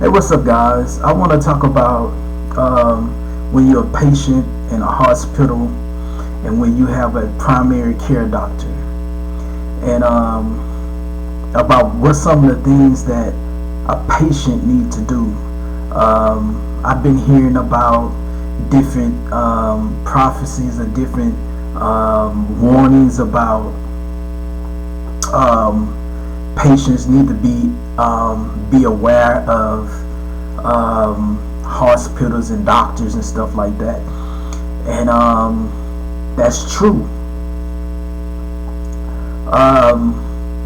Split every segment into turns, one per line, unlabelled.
Hey, what's up, guys? I want to talk about when you're a patient in a hospital and when you have a primary care doctor, and about what some of the things that a patient need to do. I've been hearing about different prophecies and different warnings about patients need to be aware of hospitals and doctors and stuff like that, and that's true.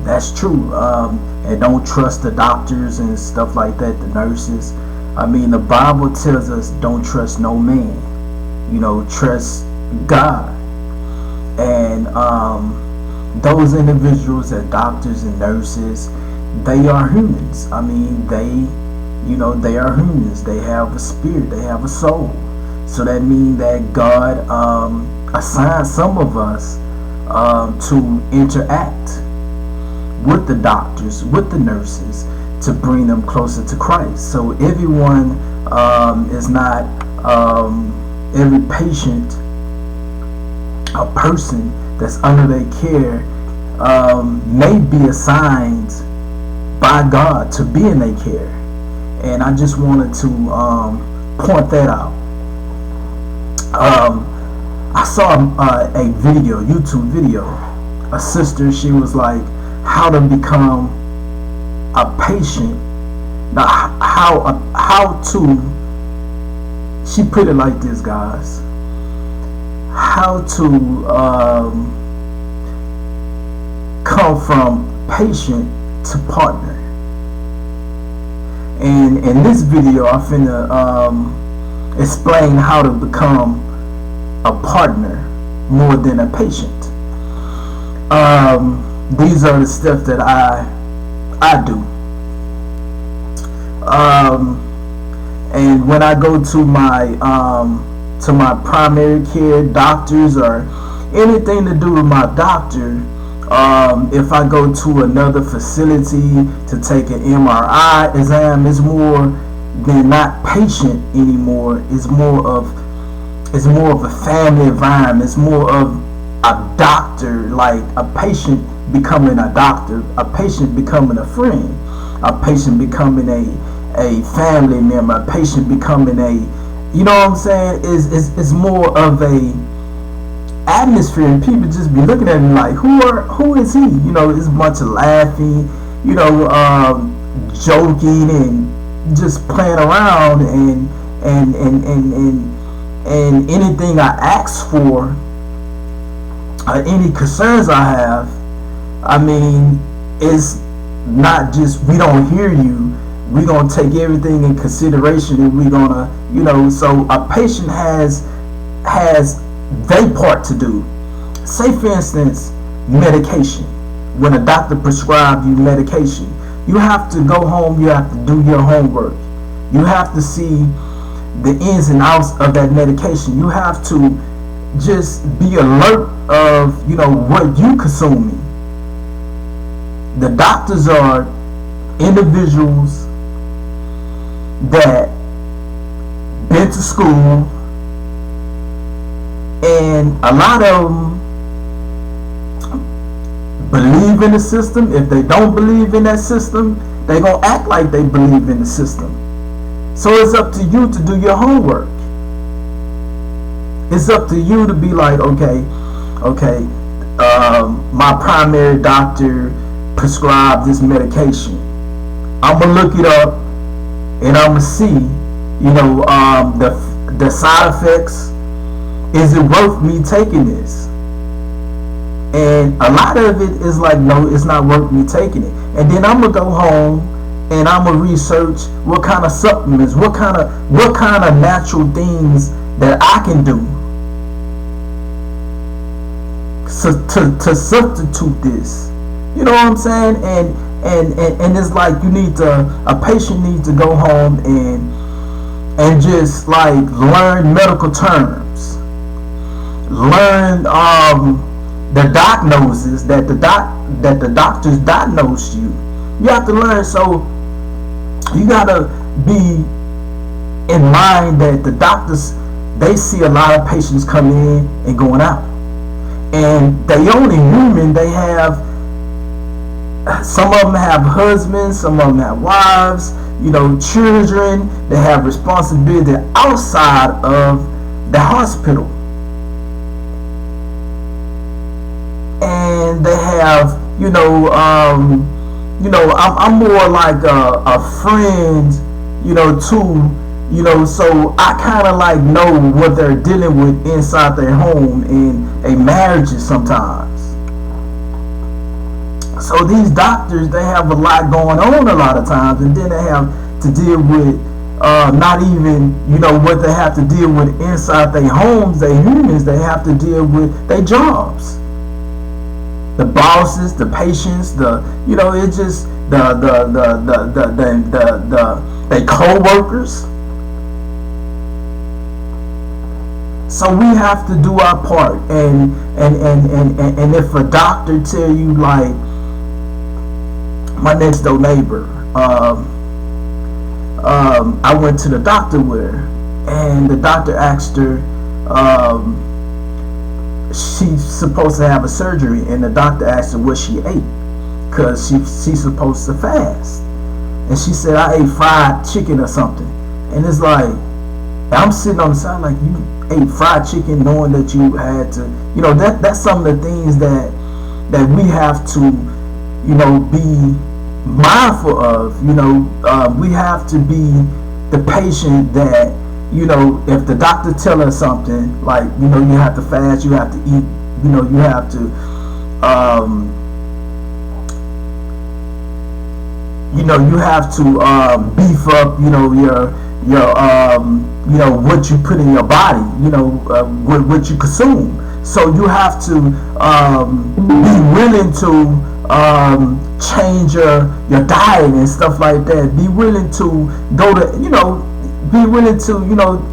That's true. And don't trust the doctors and stuff like that, the nurses. I mean, the Bible tells us don't trust no man. Trust God. And those individuals, that doctors and nurses, they are humans. I mean, they are humans. They have a spirit. They have a soul. So that means that God assigned some of us to interact with the doctors, with the nurses, to bring them closer to Christ. So everyone is not every patient, a person that's under their care may be assigned by God to be in their care. And I just wanted to point that out. I saw a video, YouTube video. A sister, she was like, how to become a patient. Now, how to, she put it like this, guys. How to come from patient to partner. And in this video, I'm finna explain how to become a partner more than a patient. These are the steps that I do. And when I go to my primary care doctors or anything to do with my doctor, if I go to another facility to take an MRI exam, it's more than not patient anymore. It's more of a family environment. It's more of a doctor, like a patient becoming a doctor, a patient becoming a friend, a patient becoming a family member, a patient becoming a, you know what I'm saying? Is more of a atmosphere, and people just be looking at me like, who is he? It's a bunch of laughing, joking and just playing around, and anything I ask for, any concerns I have, I mean, it's not just we don't hear you. We're gonna take everything in consideration, and we're gonna, so a patient has their part to do. Say, for instance, medication. When a doctor prescribes you medication, you have to go home, you have to do your homework. You have to see the ins and outs of that medication. You have to just be alert of, what you consuming. The doctors are individuals that been to school, and a lot of them believe in the system. If they don't believe in that system, they gonna act like they believe in the system. So it's up to you to do your homework. It's up to you to be like, okay, my primary doctor prescribed this medication. I'm gonna look it up, and I'm gonna see, the side effects. Is it worth me taking this? And a lot of it is like, no, it's not worth me taking it. And then I'm gonna go home and I'm gonna research what kind of supplements, what kind of natural things that I can do to substitute this. You know what I'm saying? And it's like a patient needs to go home and just like learn medical terms, learn the diagnosis that the doctors diagnosed you. You have to learn. So you gotta be in mind that the doctors, they see a lot of patients coming in and going out, and they only human. They have, some of them have husbands, some of them have wives, children. They have responsibility outside of the hospital, and they have, I'm more like a friend, too. So I kind of like know what they're dealing with inside their home and a marriages sometimes. So these doctors, they have a lot going on a lot of times, and then they have to deal with not even, what they have to deal with inside their homes. They humans, they have to deal with their jobs. The bosses, the patients, it's just they co-workers. So we have to do our part, and if a doctor tell you, like my next door neighbor, I went to the doctor with her, and the doctor asked her, she's supposed to have a surgery, and the doctor asked her what she ate, because she's supposed to fast, and she said, I ate fried chicken or something. And it's like, I'm sitting on the side like, you ate fried chicken knowing that you had to, that's some of the things that we have to, be mindful of. We have to be the patient that, if the doctor tell us something, like, you have to fast, you have to eat, you have to, you have to beef up, your what you put in your body, what you consume. So you have to be willing to change your diet and stuff like that. Be willing to go to, be willing to,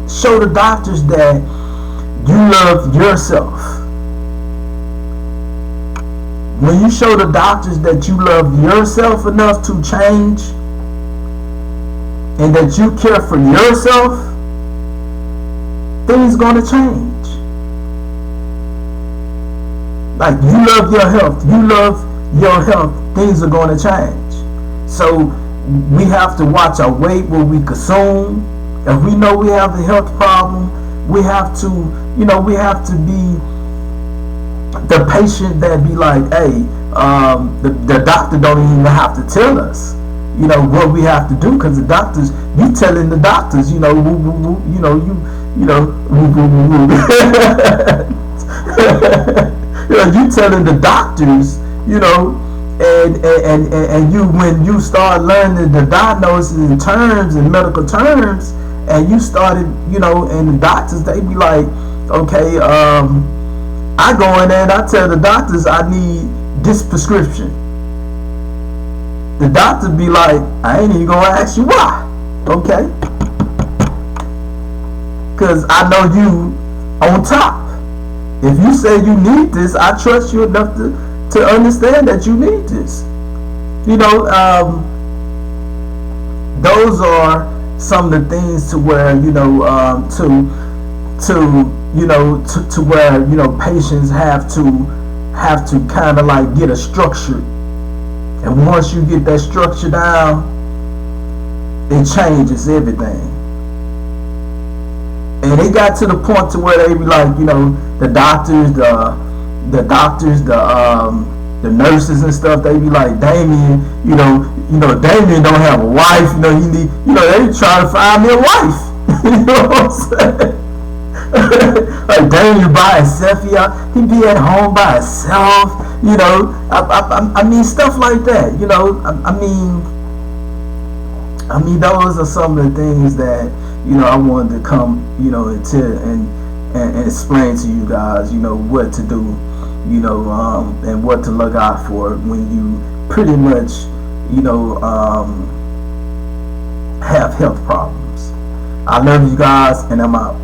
show the doctors that you love yourself. When you show the doctors that you love yourself enough to change, and that you care for yourself, things gonna change. Like, you love your health, things are gonna change. So we have to watch our weight, what we consume. If we know we have a health problem, we have to, we have to be the patient that be like, hey, the doctor don't even have to tell us, what we have to do, because the doctors, you telling the doctors, you telling the doctors, and you, when you start learning the diagnosis in terms, in medical terms, and you started, and the doctors, they be like, okay, I go in there and I tell the doctors I need this prescription. The doctor be like, I ain't even gonna ask you why. Okay? Because I know you on top. If you say you need this, I trust you enough to understand that you need this. Those are some of the things to where, to where, patients have to kind of like get a structure. And once you get that structure down, it changes everything. And it got to the point to where they be like, the doctors, the nurses and stuff, they be like, Damien, Damien don't have a wife, he need, they trying to find me a wife. You know what I'm saying? Like, Damien by himself, he be at home by himself, I mean, stuff like that, I mean, those are some of the things that, I wanted to come, and tell and explain to you guys, what to do, and what to look out for when you pretty much, have health problems. I love you guys, and I'm out.